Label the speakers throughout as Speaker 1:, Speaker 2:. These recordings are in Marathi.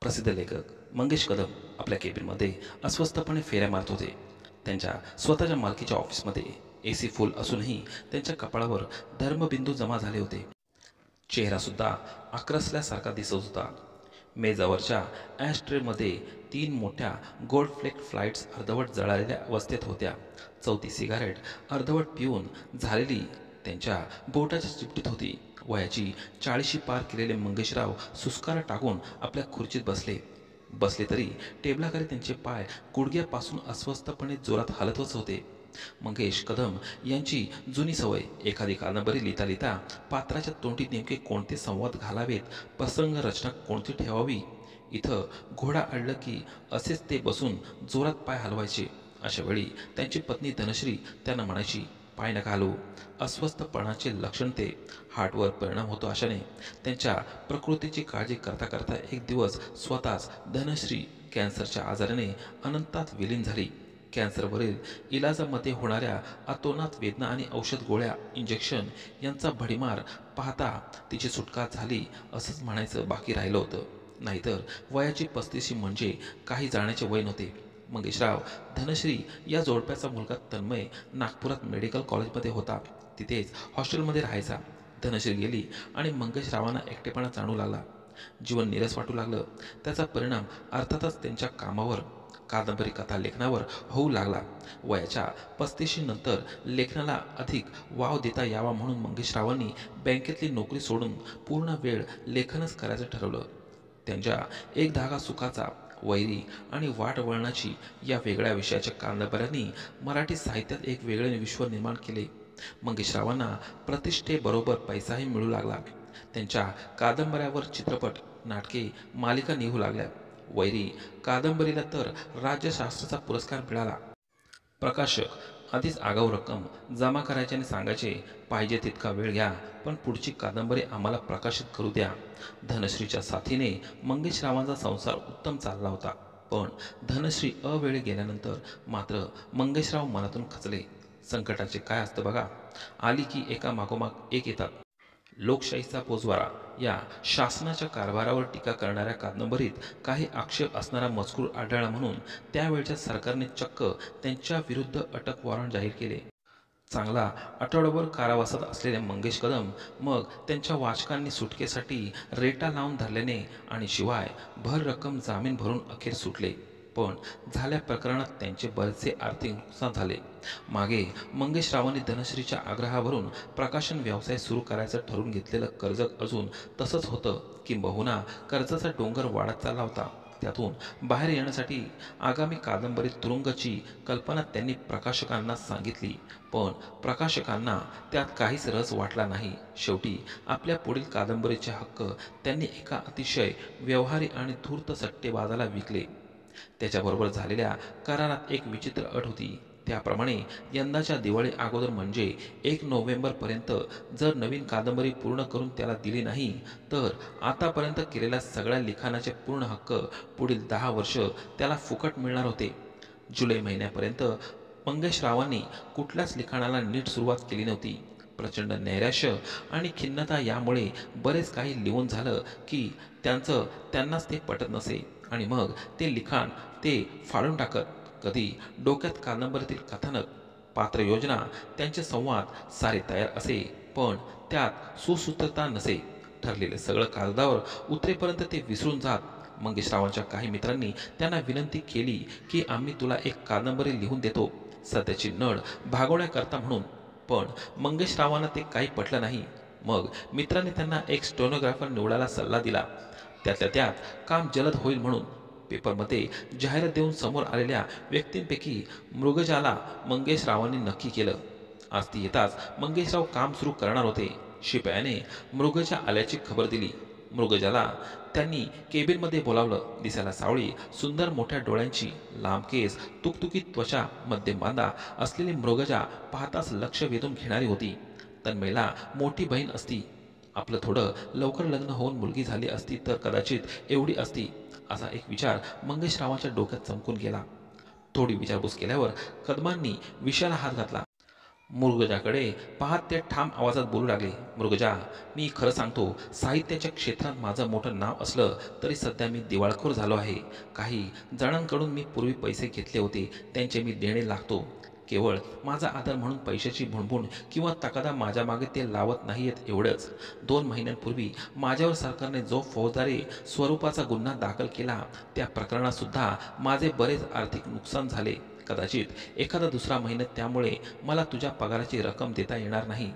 Speaker 1: प्रसिद्ध लेखक मंगेश कदम आपल्या केबिनमध्ये अस्वस्थपणे फेऱ्या मारत होते. त्यांच्या स्वतःच्या मालकीच्या ऑफिसमध्ये एसी फुल असूनही त्यांच्या कपाळावर धर्मबिंदू जमा झाले होते. चेहरासुद्धा आक्रसल्यासारखा दिसत होता. मेजावरच्या ॲशट्रेमध्ये 3 मोठ्या गोल्ड फ्लेक फ्लाइट्स अर्धवट जळालेल्या अवस्थेत होत्या. चौथी सिगारेट अर्धवट पिऊन झालेली त्यांच्या बोटाच्या चिपटीत होती. वयाची 40शी पार केलेले मंगेशराव सुस्कारा टाकून आपल्या खुर्चीत बसले तरी टेबलाखाली त्यांचे पाय गुडघ्यापासून अस्वस्थपणे जोरात हलतच होते. मंगेश कदम यांची जुनी सवय, एखादी कादंबरी लिहिता लिहिता पात्राच्या तोंडी नेमके कोणते संवाद घालावेत, प्रसंग रचना कोणती ठेवावी, इथं घोडा अडलं की असेच ते बसून जोरात पाय हलवायचे. अशा वेळी त्यांची पत्नी धनश्री त्यांना म्हणायची, पाय नका हलवू. अस्वस्थपणाचे लक्षण ते. हार्टवर परिणाम होतो अशाने. त्यांच्या प्रकृतीची काळजी करता करता एक दिवस स्वतःच धनश्री कॅन्सरच्या आजाराने अनंतात विलीन झाली. कॅन्सरवरील इलाजामध्ये होणाऱ्या अतोनात वेदना आणि औषध गोळ्या, इंजेक्शन यांचा भडीमार पाहता तिची सुटका झाली असंच म्हणायचं बाकी राहिलं होतं. नाहीतर वयाची 35 म्हणजे काही जाण्याचे वय नव्हते. मंगेशराव धनश्री या जोडप्याचा मुलगा तन्मय नागपुरात मेडिकल कॉलेजमध्ये होता. तिथेच हॉस्टेलमध्ये राहायचा. धनश्री गेली आणि मंगेशरावांना एकटेपणा जाणू लागला. जीवन निरस वाटू लागलं. त्याचा परिणाम अर्थातच त्यांच्या कामावर, कादंबरी कथा लेखनावर होऊ लागला. वयाच्या 35 नंतर लेखनाला अधिक वाव देता यावा म्हणून मंगेशरावांनी बँकेतली नोकरी सोडून पूर्ण वेळ लेखनच करायचं ठरवलं. त्यांच्या एक धागा सुखाचा, वैरी आणि वाटवळणाची या वेगळ्या विषयाच्या कादंबऱ्यांनी मराठी साहित्यात एक वेगळे विश्व निर्माण केले. मंगेशरावांना प्रतिष्ठेबरोबर पैसाही मिळू लागला. त्यांच्या कादंबऱ्यावर चित्रपट, नाटके, मालिका निघू लागल्या. वैरी कादंबरीला तर राज्यशास्त्राचा पुरस्कार मिळाला. प्रकाशक आधीच आगाऊ रक्कम जमा करायचे आणि सांगायचे, पाहिजे तितका वेळ घ्या, पण पुढची कादंबरी आम्हाला प्रकाशित करू द्या. धनश्रीच्या साथीने मंगेशरावांचा संसार उत्तम चालला होता. पण धनश्री अवेळी गेल्यानंतर मात्र मंगेशराव मनातून खचले. संकटाचे काय असतं बघा, आली की एका मागोमाग एक येतात. लोकशाहीचा पोजवारा या शासनाच्या कारभारावर टीका करणाऱ्या कादंबरीत काही आक्षेप असणारा मजकूर आढळला म्हणून त्यावेळच्या सरकारने चक्क त्यांच्या विरुद्ध अटक वॉरंट जाहीर केले. चांगला आठवडाभर कारावासात असलेले मंगेश कदम मग त्यांच्या वाचकांनी सुटकेसाठी रेटा लावून धरल्याने आणि शिवाय भर रक्कम जामीन भरून अखेर सुटले. पण झाल्या प्रकरणात त्यांचे बरेचसे आर्थिक नुकसान झाले. मागे मंगेशरावांनी धनश्रीच्या आग्रहावरून प्रकाशन व्यवसाय सुरू करायचं ठरवून घेतलेलं कर्ज अजून तसंच होतं, किंबहुना कर्जाचा डोंगर वाढत चालला होता. त्यातून बाहेर येण्यासाठी आगामी कादंबरीत तुरुंगाची कल्पना त्यांनी प्रकाशकांना सांगितली. पण प्रकाशकांना त्यात काहीच रस वाटला नाही. शेवटी आपल्या पुढील कादंबरीचे हक्क त्यांनी एका अतिशय व्यवहारी आणि धूर्त सट्टेबाजाला विकले. त्याच्याबरोबर झालेल्या करारात एक विचित्र अट होती. त्याप्रमाणे यंदाच्या दिवाळी अगोदर म्हणजे 1 नोव्हेंबरपर्यंत जर नवीन कादंबरी पूर्ण करून त्याला दिली नाही तर आतापर्यंत केलेल्या सगळ्या लिखाणाचे पूर्ण हक्क पुढील 10 वर्ष त्याला फुकट मिळणार होते. जुलै महिन्यापर्यंत मंगेशरावांनी कुठल्याच लिखाणाला नीट सुरुवात केली नव्हती. प्रचंड नैराश्य आणि खिन्नता यामुळे बरेच काही लिहून झालं की त्यांनाच ते पटत नसे आणि मग ते लिखाण ते फाडून टाकत. कधी डोक्यात कादंबरीतील कथानक, पात्रयोजना, त्यांचे संवाद सारे तयार असे, पण त्यात सुसूत्रता नसे. ठरलेले सगळं कागदावर उतरेपर्यंत ते विसरून जात. मंगेशरावांच्या काही मित्रांनी त्यांना विनंती केली की आम्ही तुला एक कादंबरी लिहून देतो, सध्याची नड भागवण्याकरता म्हणून. पण मंगेशरावांना ते काही पटलं नाही. मग मित्रांनी त्यांना एक स्टेनोग्राफर निवडायला सल्ला दिला. त्यातल्या त्यात काम जलद होईल म्हणून. पेपरमध्ये जाहिरात देऊन समोर आलेल्या व्यक्तींपैकी मृगजाला मंगेशरावांनी नक्की केलं. आज ती येताच मंगेशराव काम सुरू करणार होते. शिपायाने मृगजा आल्याची खबर दिली. मृगजाला त्यांनी केबिनमध्ये बोलावलं. दिसायला सावळी, सुंदर मोठ्या डोळ्यांची, लांब केस, तुकतुकीत त्वचा, मध्यम बांधा असलेली मृगजा पाहताच लक्ष वेधून घेणारी होती. तन्मयला मोठी बहीण असती. आपलं थोडं लवकर लग्न होऊन मुलगी झाली असती तर कदाचित एवढी असती, असा एक विचार मंगेशरावांच्या डोक्यात चमकून गेला. थोडी विचारपूस केल्यावर कदमांनी विषयाला हात घातला. मृगजाकडे पाहत ते ठाम आवाजात बोलू लागले, मृगजा, मी खरं सांगतो, साहित्याच्या क्षेत्रात माझं मोठं नाव असलं तरी सध्या मी दिवाळखोर झालो आहे. काही जणांकडून मी पूर्वी पैसे घेतले होते, त्यांचे मी देणे लागतो. केवळ माझा आदर म्हणून पैशाची भुणभुण किंवा तगादा माझ्या मागे ते लावत नाहीयेत एवढंच. 2 महिन्यांपूर्वी माझ्यावर सरकारने जो फौजदारी स्वरूपाचा गुन्हा दाखल केला, त्या प्रकरणात सुद्धा माझे बरेच आर्थिक नुकसान झाले. कदाचित एखादा दुसरा महिन्यात त्यामुळे मला तुझ्या पगाराची रक्कम देता येणार नाही.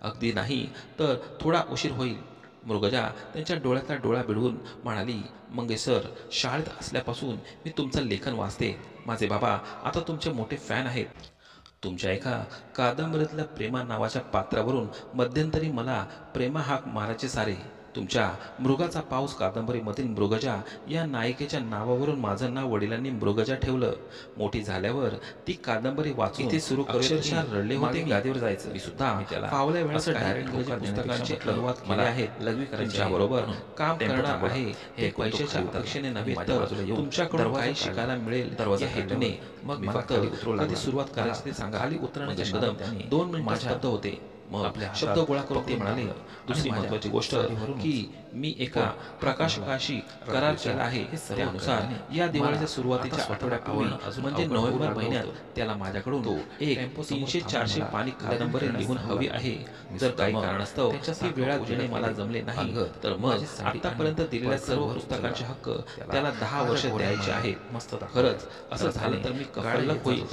Speaker 1: अगदी नाही तर थोडा उशीर होईल. मृगजा त्यांच्या डोळ्यातला डोळा भिडवून म्हणाली, मंगेश सर, शाळेत असल्यापासून मी तुमचं लेखन वाचते. माझे बाबा आता तुमचे मोठे फॅन आहेत. तुमच्या एका कादंबरीतल्या प्रेमा नावाच्या पात्रावरून मध्यंतरी मला प्रेमा हाक मारायचे सारे. तुमच्या मृगाचा पाऊस कादंबरीमधील मृगजा या नायिकेच्या नावावरून माझं नाव वडिलांनी मृगजा ठेवलं. मोठी झाल्यावर ती कादंबरी वाचून इथे सुरू अक्षरशः रडले होते. गादीवर जायचं मी सुद्धा फावल्या वेळात डायरेक्ट पुस्तकांचे अनुवाद केले आहेत. लघवी करायच्या बरोबर काम करणार आहे हे पैशाच्या अपेक्षेने नव्हे तर तुमच्याकडून काही शिकायला मिळेल या हेतूने. मग मी फक्त कधी सुरुवात करायची ते सांगा. खाली उतरण्याचे कदम 2 मिनिट शब्द होते. मग शब्द गोळा करून ते म्हणाले, दुसरी महत्वाची गोष्ट की मी एका प्रकाशकाशी करार केला आहे. त्यानुसार या दिवाळीच्या सुरुवातीच्या आठवड्यापूर्वी म्हणजे नोव्हेंबर महिन्यात त्याला माझ्याकडून एक 300-400 पानी कादंबरी लिहून हवी आहे. जर काही कारणास्तव ती वेळात देणे मला जमले नाही तर मग आतापर्यंत दिलेल्या सर्व पुस्तकांचे हक्क त्याला 10 वर्ष द्यायचे आहेत. खरंच असं झालं तर मी कफाळलक होईल.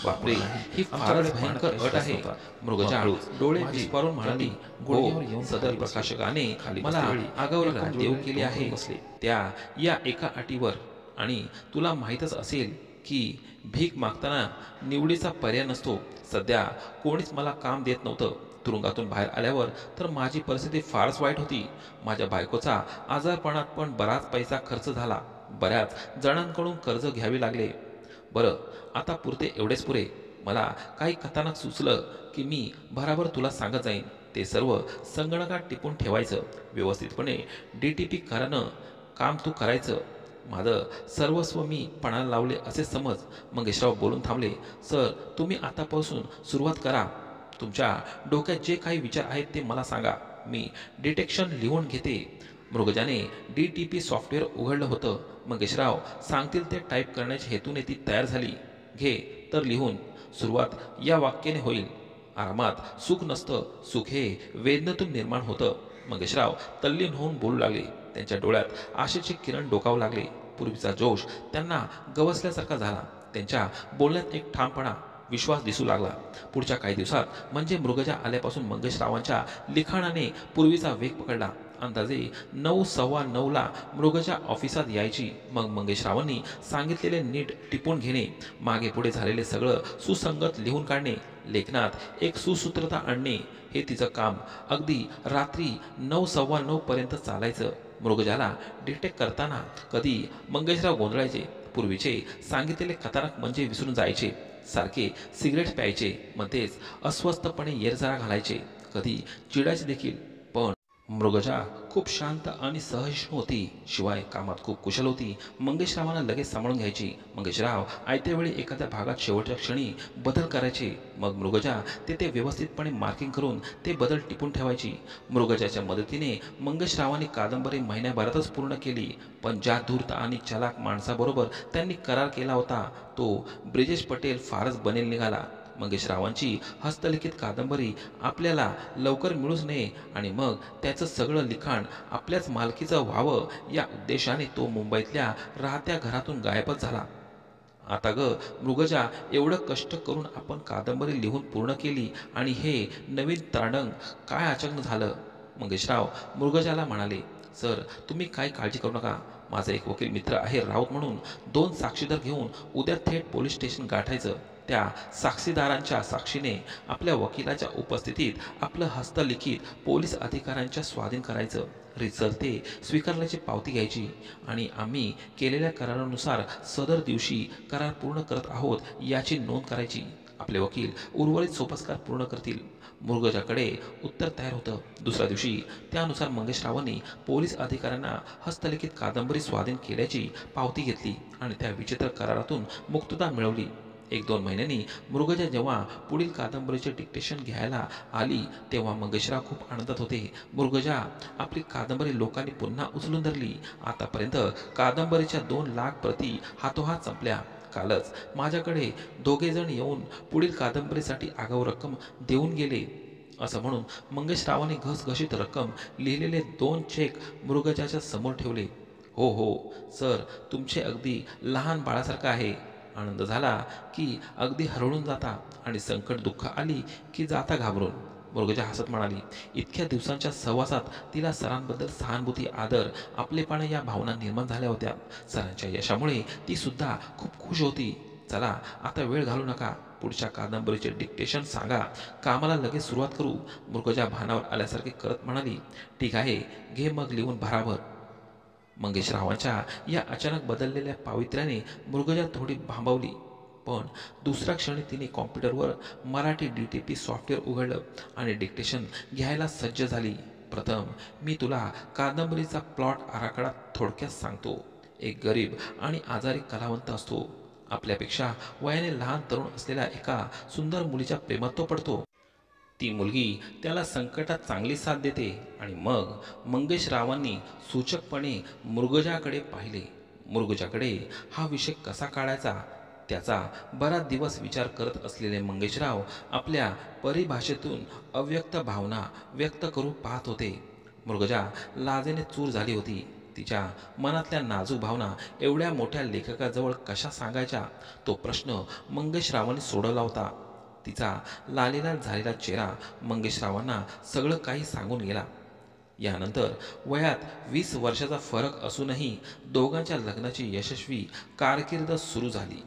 Speaker 1: बापरे, ही फारच भयंकर अट आहे. मृगजा डोळे विस्फारून म्हणाली, हो, सदर प्रकाशकाने मला आगाऊ रक्कम देऊ केली आहे त्या या एका अटीवर. आणि तुला माहीतच असेल की भीक मागताना निवडीचा पर्याय नसतो. सध्या कोणीच मला काम देत नव्हतं. तुरुंगातून बाहेर आल्यावर तर माझी परिस्थिती फारच वाईट होती. माझ्या बायकोचा आजारपणात पण बराच पैसा खर्च झाला. बऱ्याच जणांकडून कर्ज घ्यावे लागले. बरं, आता पुरते एवढेच पुरे. मला काही कथानक सुचलं की मी भराभर तुला सांगत जाईन. ते सर्व संगणकात टिपून ठेवायचं. व्यवस्थितपणे DTP करानं काम तू करायचं. माझं सर्वस्व मी पणाला लावले असे समज. मंगेशराव बोलून थांबले. सर, तुम्ही आतापासून सुरुवात करा. तुमच्या डोक्यात जे काही विचार आहेत ते मला सांगा. मी डिटेक्शन लिहून घेते. मृगजाने DTP सॉफ्टवेअर उघडलं होतं. मंगेशराव सांगतील ते टाईप करण्याच्या हेतूने ती तयार झाली. घे तर लिहून. सुरुवात या वाक्याने होईल, आरामात सुख नसतं, सुख हे वेदनेतून निर्माण होतं. मंगेशराव तल्लीन होऊन बोलू लागले. त्यांच्या डोळ्यात आशेचे किरण डोकावू लागले. पूर्वीचा जोश त्यांना गवसल्यासारखा झाला. त्यांच्या बोलण्यात एक ठामपणा, विश्वास दिसू लागला. पुढच्या काही दिवसात म्हणजे मृगजा आल्यापासून मंगेशरावांच्या लिखाणाने पूर्वीचा वेग पकडला. अंदाजे 9:15 मृगजा ऑफिसात यायची. मग मंगेशरावांनी सांगितलेले नीट टिपून घेणे, मागे पुढे झालेले सगळं सुसंगत लिहून काढणे, लेखनात एक सुसूत्रता आणणे हे तिचं काम. अगदी रात्री 9:15 पर्यंत चालायचं. मृगजाला डिटेक्ट करताना कधी मंगेशराव गोंधळायचे. पूर्वीचे सांगितलेले कथानक म्हणजे विसरून जायचे. सारखे सिगरेट प्यायचे. मध्येच अस्वस्थपणे येरझारा घालायचे. कधी चिडायचे देखील. पण मृगजा खूप शांत आणि सहिष्णू होती. शिवाय कामात खूप कुशल होती. मंगेशरावांना लगेच सांभाळून घ्यायची. मंगेशराव आयत्या वेळी एखाद्या भागात शेवटच्या क्षणी बदल करायचे. मग मृगजा ते व्यवस्थितपणे मार्किंग करून ते बदल टिपून ठेवायची. मृगजाच्या मदतीने मंगेशरावांनी कादंबरी महिन्याभरातच पूर्ण केली. पण ज्या धूर्त आणि चलाक माणसाबरोबर त्यांनी करार केला होता तो ब्रिजेश पटेल फारच बनेल निघाला. मंगेशरावांची हस्तलिखित कादंबरी आपल्याला लवकर मिळूच नये आणि मग त्याचं सगळं लिखाण आपल्याच मालकीचं व्हावं या उद्देशाने तो मुंबईतल्या राहत्या घरातून गायबच झाला. आता मृगजा, एवढं कष्ट करून आपण कादंबरी लिहून पूर्ण केली आणि हे नवीन तांडंग काय अचानक झालं? मंगेशराव मृगजाला म्हणाले, सर, तुम्ही काही काळजी करू नका. माझा एक वकील मित्र आहे राऊत म्हणून. 2 साक्षीदार घेऊन उद्या थेट पोलीस स्टेशन गाठायचं. त्या साक्षीदारांच्या साक्षीने आपल्या वकिलाच्या उपस्थितीत आपलं हस्तलिखित पोलीस अधिकाऱ्यांच्या स्वाधीन करायचं. रीतसर ते स्वीकारल्याची पावती घ्यायची आणि आम्ही केलेल्या करारानुसार सदर दिवशी करार पूर्ण करत आहोत याची नोंद करायची. आपले वकील उर्वरित सोपस्कार पूर्ण करतील. मृगजाकडे उत्तर तयार होतं. दुसऱ्या दिवशी त्यानुसार मंगेशरावांनी पोलीस अधिकाऱ्यांना हस्तलिखित कादंबरी स्वाधीन केल्याची पावती घेतली आणि त्या विचित्र करारातून मुक्तता मिळवली. 1-2 महिन्यांनी मृगजा जेव्हा पुढील कादंबरीचे डिक्टेशन घ्यायला आली तेव्हा मंगेशराव खूप आनंदात होते. मृगजा, आपली कादंबरी लोकांनी पुन्हा उचलून धरली. आतापर्यंत कादंबरीच्या 2 लाख प्रती हातोहात संपल्या. कालच माझ्याकडे दोघेजण येऊन पुढील कादंबरीसाठी आगाऊ रक्कम देऊन गेले. असं म्हणून मंगेशरावांनी घसघशीत रक्कम लिहिलेले 2 चेक मृगजाच्या समोर ठेवले. हो हो सर, तुमचे अगदी लहान बाळासारखं आहे. आनंद झाला की अगदी हरवून जाता आणि संकट दुःख आली की जाता घाबरून. मृगजा हसत म्हणाली. इतक्या दिवसांच्या सहवासात तिला सरांबद्दल सहानुभूती, आदर, आपलेपणा या भावना निर्माण झाल्या होत्या. सरांच्या यशामुळे ती सुद्धा खूप खुश होती. चला आता वेळ घालू नका, पुढच्या कादंबरीचे डिक्टेशन सांगा, कामाला लगेच सुरुवात करू. मृगजा भानावर आल्यासारखे करत म्हणाली. ठीक आहे, घे मग लिहून भराभर. मंगेशरावांच्या या अचानक बदललेल्या पावित्र्याने मृगजा थोडी भांबावली. पण दुसऱ्या क्षणी तिने कॉम्प्युटरवर मराठी DTP सॉफ्टवेअर उघडलं आणि डिक्टेशन घ्यायला सज्ज झाली. प्रथम मी तुला कादंबरीचा प्लॉट आराखडा थोडक्यात सांगतो. एक गरीब आणि आजारी कलावंत असतो. आपल्यापेक्षा वयाने लहान तरुण असलेल्या एका सुंदर मुलीच्या प्रेमात तो पडतो. ती मुलगी त्याला संकटात चांगली साथ देते आणि मग मंगेशरावांनी सूचकपणे मृगजाकडे पाहिले. मृगजाकडे हा विषय कसा काढायचा त्याचा बराच दिवस विचार करत असलेले मंगेशराव आपल्या परिभाषेतून अव्यक्त भावना व्यक्त करू पाहत होते. मृगजा लाजेने चूर झाली होती. तिच्या मनातल्या नाजूक भावना एवढ्या मोठ्या लेखकाजवळ कशा सांगायच्या, तो प्रश्न मंगेशरावांनी सोडवला होता. तिचा लालेलाल झालेला चेहरा मंगेशरावांना सगळं काही सांगून गेला. यानंतर वयात 20 वर्षाचा फरक असूनही दोघांच्या लग्नाची यशस्वी कारकीर्द सुरू झाली.